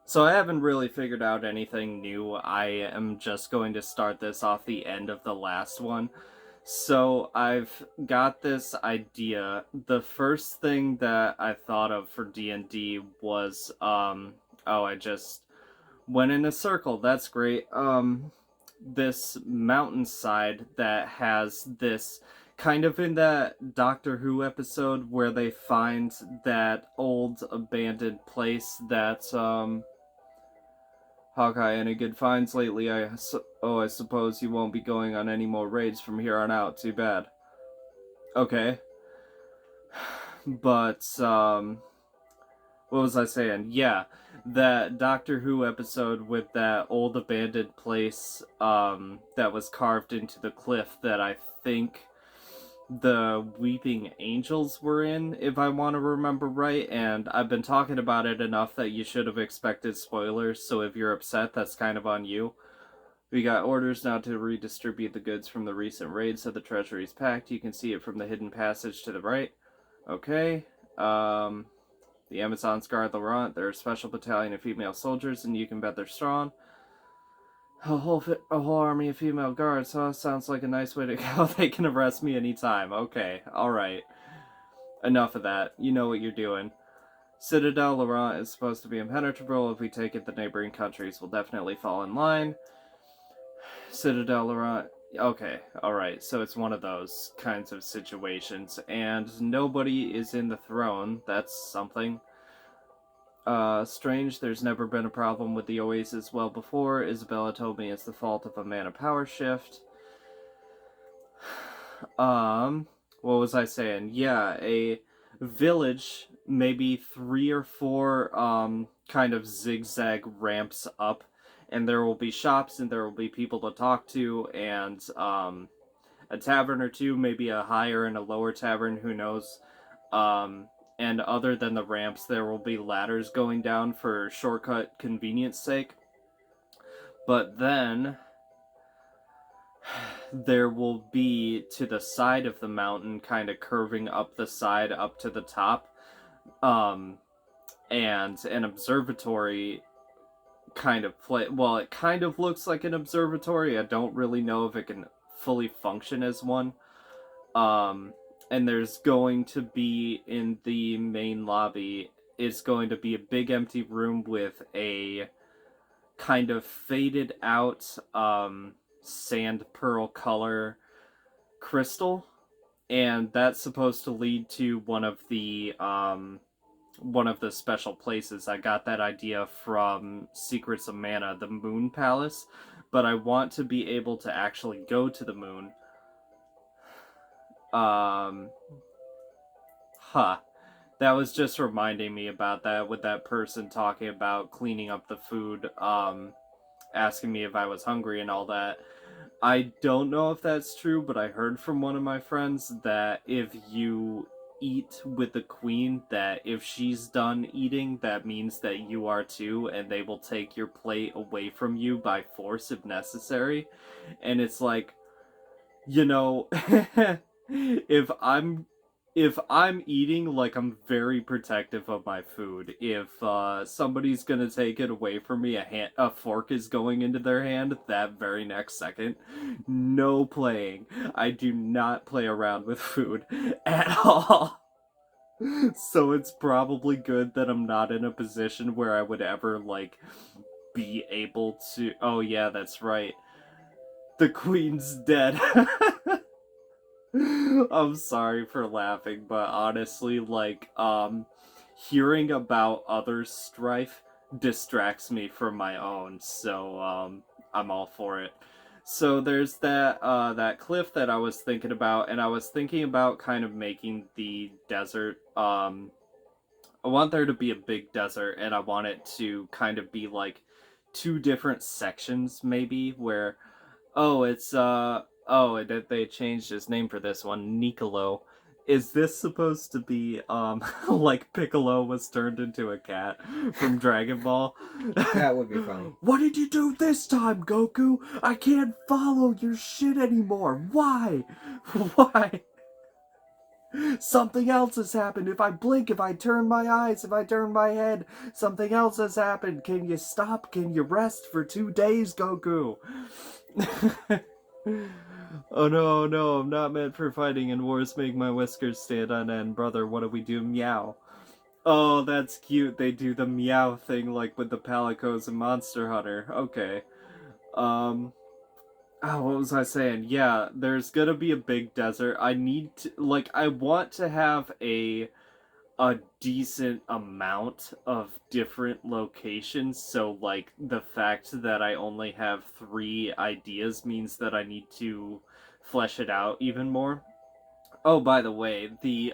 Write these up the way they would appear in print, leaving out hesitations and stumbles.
So I haven't really figured out anything new. I am just going to start this off the end of the last one. So I've got this idea. The first thing that I thought of for D&D was oh, I just went in a circle. That's great. This mountainside that has this kind of in that Doctor Who episode where they find that old abandoned place that Hawkeye, any good finds lately? I suppose you won't be going on any more raids from here on out. Too bad. Okay. But, what was I saying? Yeah, that Doctor Who episode with that old abandoned place, that was carved into the cliff that I think the Weeping Angels were in, if I want to remember right, and I've been talking about it enough that you should have expected spoilers, so if you're upset, that's kind of on you. We got orders now to redistribute the goods from the recent raid so the treasury's packed. You can see it from the hidden passage to the right. Okay. The Amazons guard Laurent. They're a special battalion of female soldiers, and you can bet they're strong. A whole army of female guards, huh? Sounds like a nice way to go. They can arrest me anytime. Okay, alright. Enough of that. You know what you're doing. Citadel Laurent is supposed to be impenetrable. If we take it, the neighboring countries will definitely fall in line. Citadel Laurent. Okay, alright, so it's one of those kinds of situations. And nobody is in the throne. That's something. Strange, there's never been a problem with the Oasis well before. Isabella told me it's the fault of a mana power shift. What was I saying? Yeah, a village, maybe 3 or 4, kind of zigzag ramps up, and there will be shops, and there will be people to talk to, and, a tavern or two, maybe a higher and a lower tavern, who knows. And other than the ramps, there will be ladders going down for shortcut convenience sake. But then there will be to the side of the mountain, kind of curving up the side up to the top, and an observatory kind of play. Well, it kind of looks like an observatory. I don't really know if it can fully function as one. And there's going to be in the main lobby, it's going to be a big empty room with a kind of faded out sand pearl color crystal, and that's supposed to lead to one of the special places. I got that idea from Secrets of Mana, the Moon Palace, but I want to be able to actually go to the moon. Huh. That was just reminding me about that with that person talking about cleaning up the food, asking me if I was hungry and all that. I don't know if that's true, but I heard from one of my friends that if you eat with the queen, that if she's done eating, that means that you are too, and they will take your plate away from you by force if necessary. And it's like, you know, if I'm eating, like, I'm very protective of my food. If somebody's gonna take it away from me, a fork is going into their hand that very next second. No playing. I do not play around with food at all. So it's probably good that I'm not in a position where I would ever, like, be able to. Oh yeah, that's right. The queen's dead. I'm sorry for laughing, but honestly, like, hearing about others' strife distracts me from my own, so, I'm all for it. So there's that cliff that I was thinking about, and I was thinking about kind of making the desert, I want there to be a big desert, and I want it to kind of be, like, 2 different sections, maybe, where oh, it's they changed his name for this one, Nicolo. Is this supposed to be like Piccolo was turned into a cat from Dragon Ball? That would be funny. What did you do this time, Goku? I can't follow your shit anymore. Why? Why? Something else has happened. If I blink, if I turn my eyes, if I turn my head, something else has happened. Can you stop? Can you rest for 2 days, Goku? Oh no, no, I'm not meant for fighting, and wars make my whiskers stand on end. Brother, what do we do? Meow. Oh, that's cute. They do the meow thing like with the Palicos and Monster Hunter. Okay. Um, what was I saying? Yeah, there's gonna be a big desert. I need to, like, I want to have a decent amount of different locations, so like the fact that I only have 3 ideas means that I need to flesh it out even more. Oh, by the way, the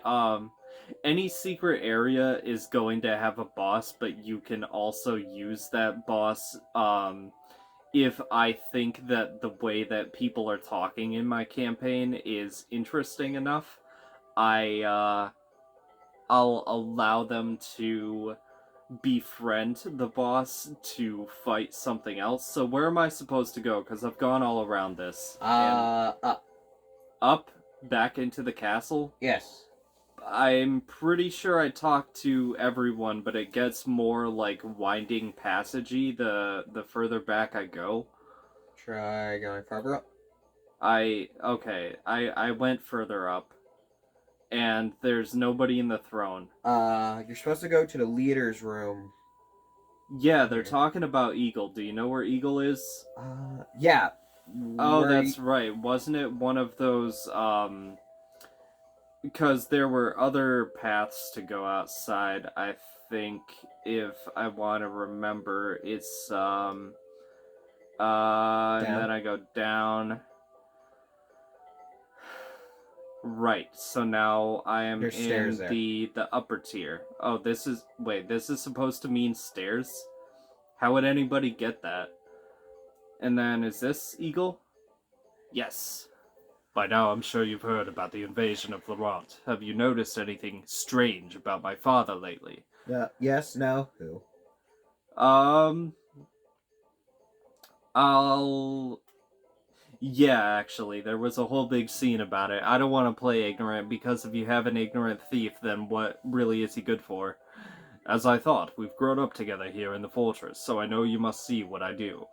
any secret area is going to have a boss, but you can also use that boss if I think that the way that people are talking in my campaign is interesting enough. I'll allow them to befriend the boss to fight something else. So where am I supposed to go? Because I've gone all around this. Up. Up? Back into the castle? Yes. I'm pretty sure I talked to everyone, but it gets more like winding passagey the further back I go. Try going farther up. I went further up, and there's nobody in the throne. You're supposed to go to the leader's room. Yeah, they're talking about Eagle. Do you know where Eagle is? Yeah. Oh, that's right. Wasn't it one of those, because there were other paths to go outside, I think, if I want to remember, it's, and then I go down. Right, so now I am There's in stairs there. the upper tier. Oh, this is, wait, this is supposed to mean stairs? How would anybody get that? And then, is this Eagle? Yes. By now I'm sure you've heard about the invasion of Laurent. Have you noticed anything strange about my father lately? Yes, no, who? Um, I'll... Yeah, actually, there was a whole big scene about it. I don't want to play ignorant, because if you have an ignorant thief, then what really is he good for? As I thought, we've grown up together here in the fortress, so I know you must see what I do.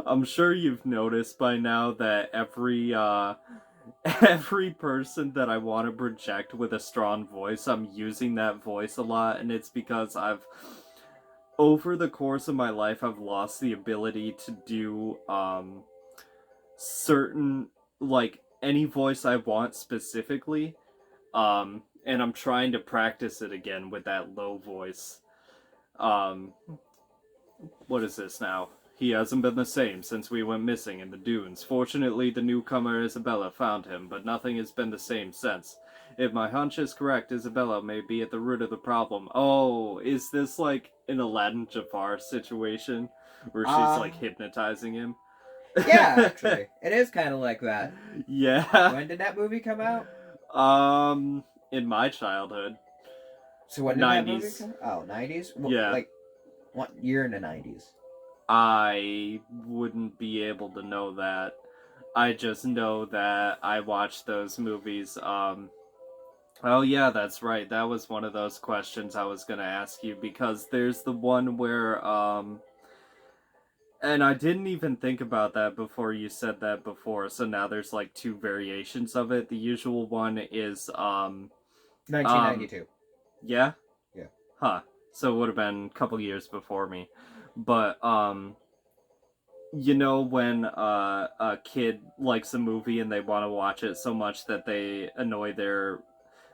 I'm sure you've noticed by now that every person that I want to project with a strong voice, I'm using that voice a lot, and it's because over the course of my life, I've lost the ability to do, certain, like, any voice I want specifically, and I'm trying to practice it again with that low voice. Um, what is this now? He hasn't been the same since we went missing in the dunes. Fortunately, the newcomer Isabella found him, but nothing has been the same since. If my hunch is correct, Isabella may be at the root of the problem. Oh, is this like an Aladdin Jafar situation where she's like hypnotizing him? Yeah, actually. It is kind of like that. Yeah. When did that movie come out? In my childhood. So when did 90s. that movie come out? Oh, 90s? Yeah. Like, what year in the 90s? I wouldn't be able to know that. I just know that I watched those movies. Oh yeah, that's right. That was one of those questions I was gonna ask you, because there's the one where, and I didn't even think about that before you said that before, so now there's like 2 variations of it. The usual one is, 1992. Yeah? Yeah. Huh. So it would have been a couple years before me. But, you know when a kid likes a movie and they want to watch it so much that they annoy their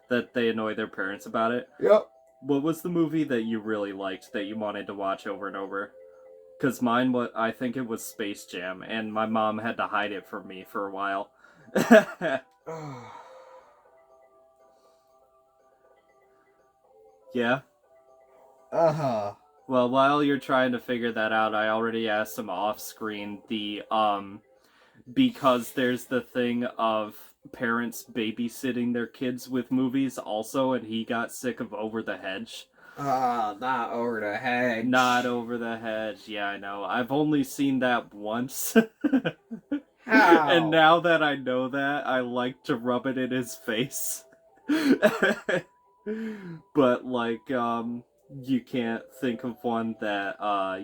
parents about it? Yep. What was the movie that you really liked that you wanted to watch over and over? Because mine, I think it was Space Jam, and my mom had to hide it from me for a while. Yeah? Uh-huh. Well, while you're trying to figure that out, I already asked him off screen because there's the thing of parents babysitting their kids with movies also, and he got sick of Over the Hedge. Not Over the Hedge. Not Over the Hedge, yeah, I know. I've only seen that once. And How? now that I know that, I like to rub it in his face. But like, you can't think of one that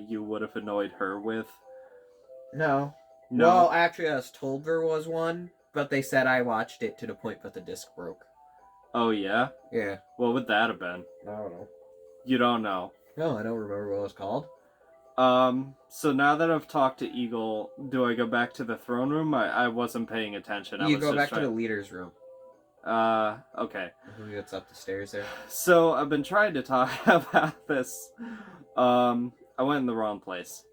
you would have annoyed her with. No. No. Well, actually, I was told there was one, but they said I watched it to the point that the disc broke. Oh yeah. Yeah. What would that have been? I don't know. You don't know. No, I don't remember what it was called. So now that I've talked to Eagle, do I go back to the throne room? I wasn't paying attention. I You was go just back trying... to the leader's room. Okay. Who gets up the stairs there? So I've been trying to talk about this. I went in the wrong place.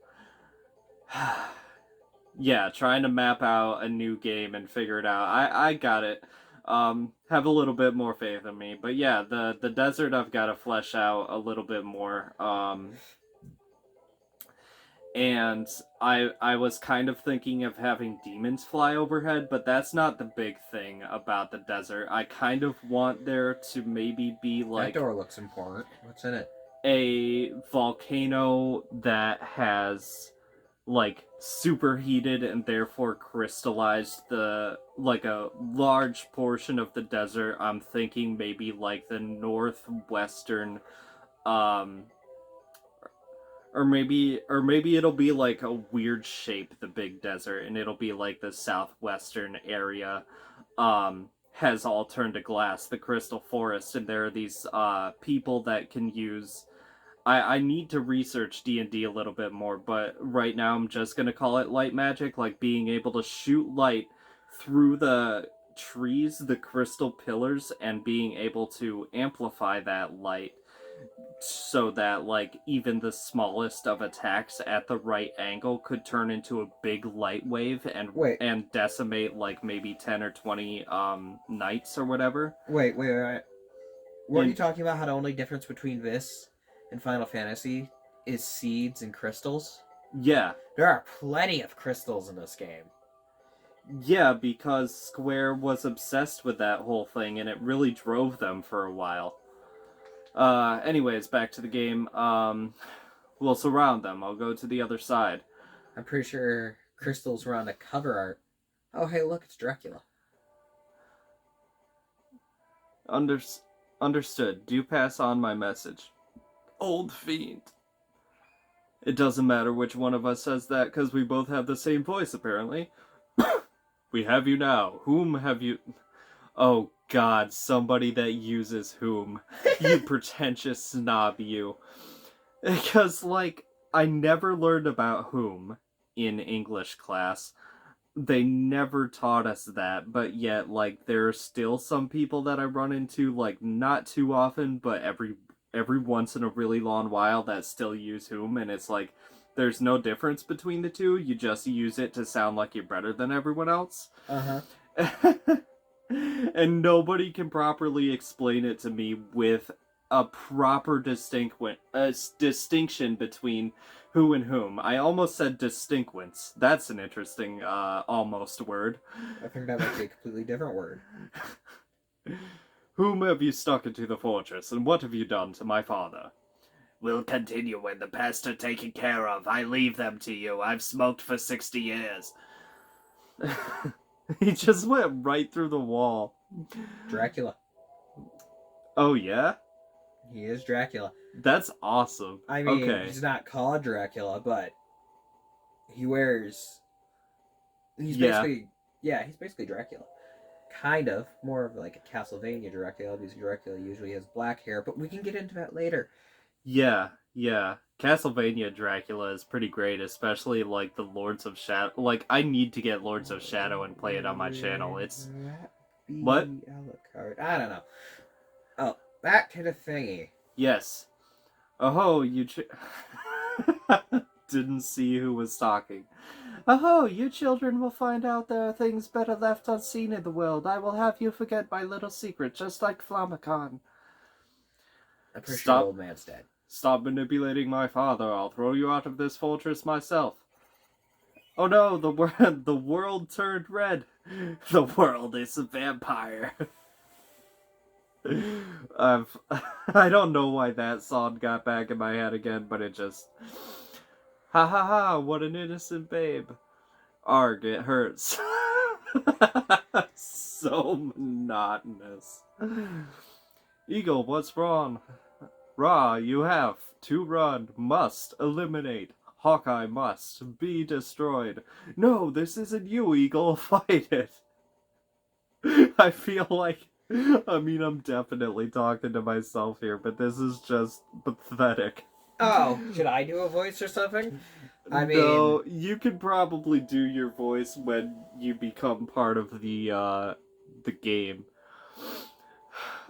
Yeah, trying to map out a new game and figure it out. I got it. Have a little bit more faith in me. But yeah, the desert I've got to flesh out a little bit more. And I was kind of thinking of having demons fly overhead, but that's not the big thing about the desert. I kind of want there to maybe be like That door looks important. What's in it? a volcano that has like superheated and therefore crystallized the like a large portion of the desert. I'm thinking maybe like the northwestern um or maybe it'll be like a weird shape, the big desert, and it'll be like the southwestern area has all turned to glass, the crystal forest, and there are these people that can use I need to research D&D a little bit more, but right now I'm just gonna call it light magic, like being able to shoot light through the trees, the crystal pillars, and being able to amplify that light so that like even the smallest of attacks at the right angle could turn into a big light wave and Wait. and decimate like maybe 10 or 20 knights or whatever. Wait. Weren't you talking about how the only difference between this and Final Fantasy is seeds and crystals? Yeah. There are plenty of crystals in this game. Yeah, because Square was obsessed with that whole thing and it really drove them for a while. Anyways, back to the game. We'll surround them. I'll go to the other side. I'm pretty sure crystals were on the cover art. Oh, hey, look, it's Dracula. Understood. Do pass on my message. Old fiend. It doesn't matter which one of us says that, because we both have the same voice, apparently. We have you now. Whom have you... Oh, God, somebody that uses whom. You pretentious snob, you. Because, like, I never learned about whom in English class. They never taught us that, but yet, like, there are still some people that I run into, like, not too often, but every once in a really long while that still use whom, and it's like, there's no difference between the two, you just use it to sound like you're better than everyone else. Uh-huh. And nobody can properly explain it to me with a proper distinction between who and whom. I almost said distinquence. That's an interesting almost word. I think that might be a completely different word. Whom have you stuck into the fortress, and what have you done to my father? We'll continue when the pests are taken care of. I leave them to you. I've smoked for 60 years. He just went right through the wall. Dracula. Oh, yeah? He is Dracula. That's awesome. I mean, okay. He's not called Dracula, but he wears... He's basically Dracula. Kind of. More of like a Castlevania Dracula, because Dracula usually has black hair, but we can get into that later. Yeah. Castlevania Dracula is pretty great, especially like the Lords of Shadow. Like, I need to get Lords of Shadow and play it on my channel. It's... What? Alucard. I don't know. Oh, back to the thingy. Yes. Oh, you didn't see who was talking. Oh, you children will find out there are things better left unseen in the world. I will have you forget my little secret, just like Flamicon. I'm pretty sure the old man's dead. Stop manipulating my father. I'll throw you out of this fortress myself. Oh no, the world turned red. The world is a vampire. I don't know why that song got back in my head again, but it just... Ha ha ha, what an innocent babe. Arg, it hurts. So monotonous. Eagle, what's wrong? Ra, you have to run, must eliminate. Hawkeye must be destroyed. No, this isn't you, Eagle, fight it. I feel like, I'm definitely talking to myself here, but this is just pathetic. Oh, should I do a voice or something? No, you could probably do your voice when you become part of the game.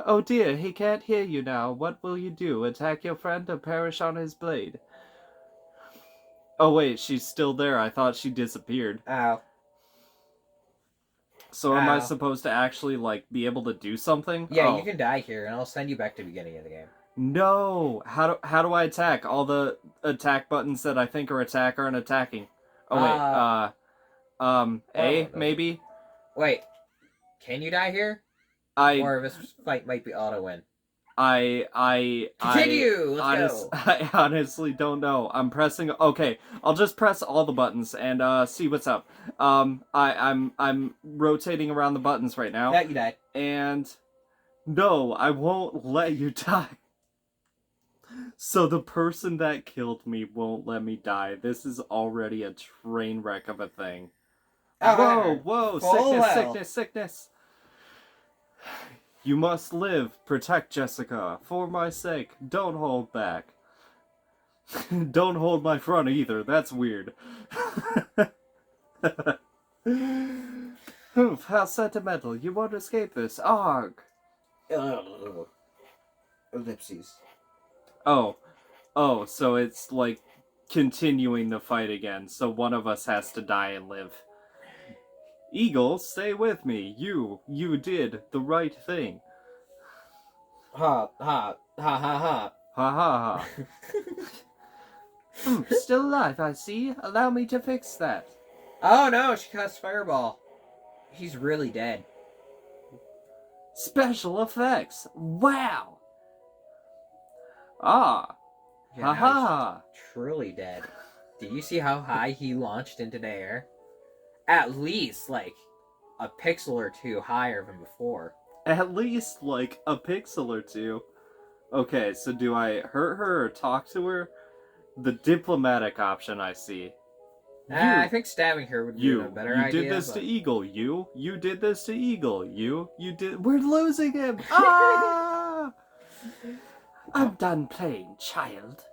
Oh dear, he can't hear you now. What will you do? Attack your friend or perish on his blade? Oh wait, she's still there. I thought she disappeared. Ow. So am I supposed to actually, be able to do something? Yeah, you can die here, and I'll send you back to the beginning of the game. No! How do I attack? All the attack buttons that I think are attack aren't attacking. Oh wait, A, maybe? Wait, can you die here? Or this fight might be auto-win. Continue! Let's go! I honestly don't know. I'm pressing... Okay, I'll just press all the buttons and see what's up. I'm rotating around the buttons right now. Yeah, you died. And... No, I won't let you die. So the person that killed me won't let me die. This is already a train wreck of a thing. Whoa, sickness. You must live. Protect Jessica. For my sake. Don't hold back. Don't hold my front either. That's weird. Oof, how sentimental. You won't escape this. Arg. Ellipses. Oh, so it's like continuing the fight again. So one of us has to die and live. Eagle, stay with me. You did the right thing. Ha, ha, ha, ha, ha. Ha ha ha. Still alive, I see. Allow me to fix that. Oh no, she cast Fireball. He's really dead. Special effects. Wow. Ah. Yeah, Ha ha. Truly dead. Did you see how high he launched into the air? At least, a pixel or two higher than before. At least, a pixel or two. Okay, so do I hurt her or talk to her? The diplomatic option I see. I think stabbing her would be a better idea. You did this to Eagle. You did this to Eagle. You did... We're losing him! Ah! I'm done playing, child.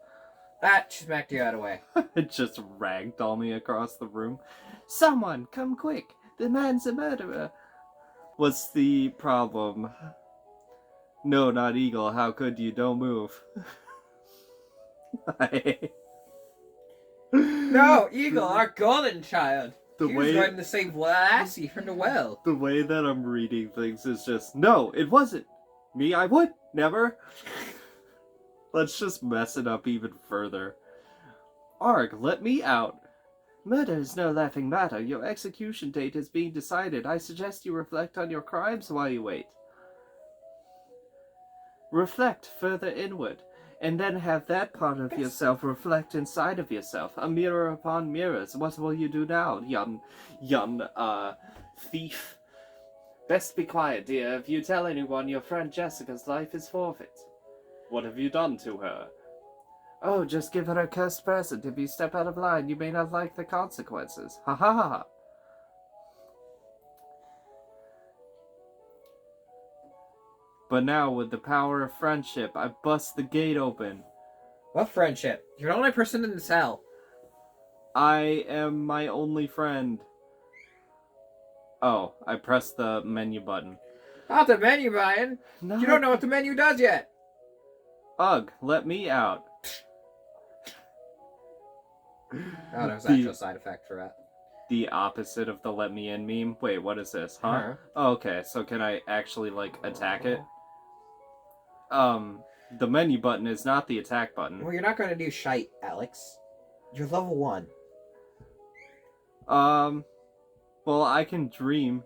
She smacked you out of the way. It just ragdolled me across the room. Someone, come quick. The man's a murderer. What's the problem? No, not Eagle. How could you? Don't move. No, Eagle, our golden child. He was going to save Lassie from the well. The way that I'm reading things is just, no, it wasn't. Me, I would. Never. Let's just mess it up even further. Arg, let me out. Murder is no laughing matter. Your execution date is being decided. I suggest you reflect on your crimes while you wait. Reflect further inward, and then have that part of yourself reflect inside of yourself. A mirror upon mirrors. What will you do now, young thief? Best be quiet, dear. If you tell anyone, your friend Jessica's life is forfeit. What have you done to her? Oh, just give her a cursed present. If you step out of line, you may not like the consequences. Ha ha ha ha. But now, with the power of friendship, I bust the gate open. What friendship? You're the only person in the cell. I am my only friend. Oh, I pressed the menu button. Not the menu button? No. You don't know what the menu does yet. Ugh, let me out. Oh, there's actually a side effect for that. The opposite of the let me in meme. Wait, what is this, huh? Oh, okay, so can I actually, attack it? The menu button is not the attack button. Well, you're not going to do shite, Alex. You're level 1. Well, I can dream.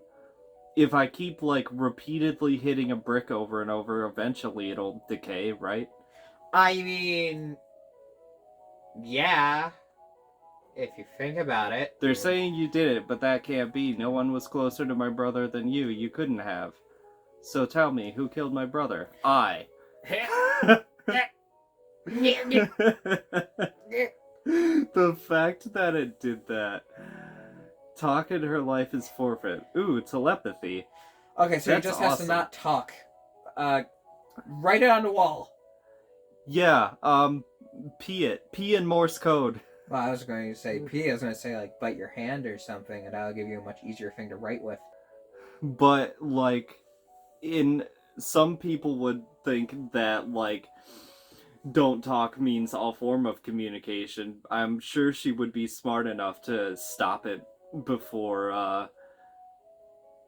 If I keep, repeatedly hitting a brick over and over, eventually it'll decay, right? I mean... Yeah. if you think about it... They're saying you did it, but that can't be. No one was closer to my brother than you. You couldn't have. So tell me, who killed my brother? I. The fact that it did that. Talk in her life is forfeit. Ooh, telepathy. Okay, so That's he just has to awesome. not talk. Write it on the wall. Yeah, pee it. Pee in Morse code. Well, I was going to say P. I was going to say, like, bite your hand or something, and that'll give you a much easier thing to write with. But, like, some people would think that, like, don't talk means all form of communication. I'm sure she would be smart enough to stop it before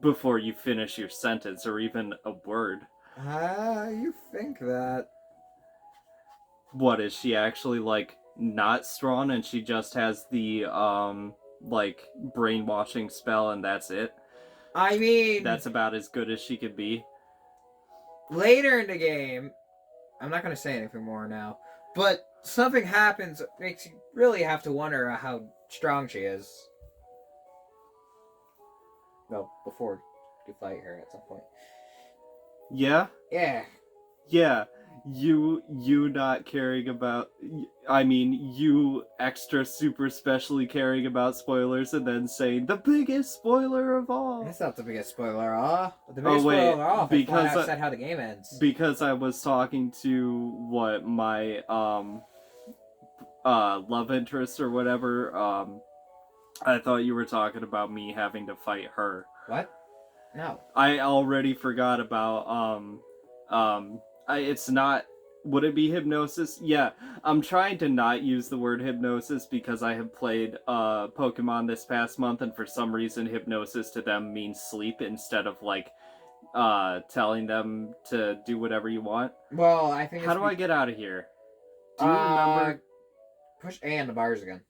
you finish your sentence or even a word. You think that? What, is she actually, like, not strong and she just has the, like, brainwashing spell and that's it? I mean... That's about as good as she could be? Later in the game, I'm not going to say anything more now, but something happens that makes you really have to wonder how strong she is. Well, before you fight her at some point. Yeah? Yeah. Yeah. You not caring about... I mean, you extra super specially caring about spoilers and then saying, the biggest spoiler of all! That's not the biggest spoiler of all. The biggest spoiler of all, because I said how the game ends. Because I was talking to, my, love interest or whatever, I thought you were talking about me having to fight her. What? No. I already forgot about, it's not... Would it be hypnosis? Yeah, I'm trying to not use the word hypnosis because I have played Pokemon this past month, and for some reason hypnosis to them means sleep instead of, like, telling them to do whatever you want. Well, I think How do I get out of here? Do you remember? Push A on the bars again.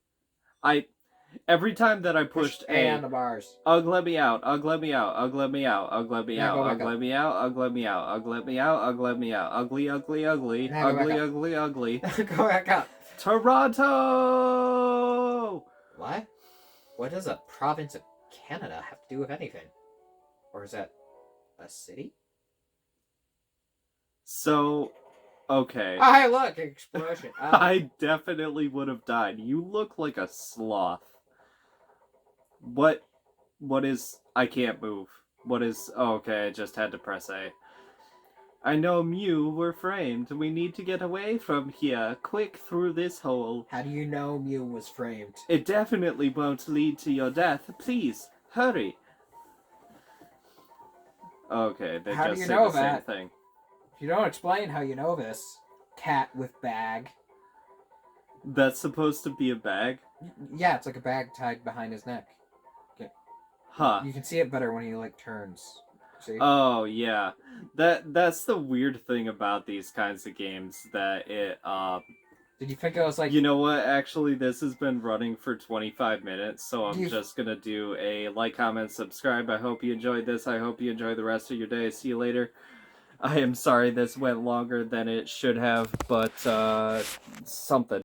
Every time that I pushed A on the bars. Ugh, let me out. Ugh, let me out. Ugh, let me out. Ugh, let me Now out. go back Ugh, up. let me out. Ugh, let me out. Ugh, let me out. Ugh, let me out. Ugly, ugly, ugly. Now go back Ugly, up. ugly, ugly. Go back up. Toronto! What? What does a province of Canada have to do with anything? Or is that a city? So, okay. Oh, hey, look! Explosion. Oh. I definitely would have died. You look like a sloth. What is... I can't move. What is... Oh, okay, I just had to press A. I know Mew were framed. We need to get away from here. Quick, through this hole. How do you know Mew was framed? It definitely won't lead to your death. Please, hurry. Okay, they How do just you said know the same that? thing. If you don't explain how you know this, cat with bag. That's supposed to be a bag? Yeah, it's like a bag tied behind his neck. Huh. You can see it better when he, like, turns. See? Oh, yeah. That's the weird thing about these kinds of games, that it, Did you think it was like... You know what? Actually, this has been running for 25 minutes, so I'm just gonna do a like, comment, subscribe. I hope you enjoyed this. I hope you enjoy the rest of your day. See you later. I am sorry this went longer than it should have, but, something.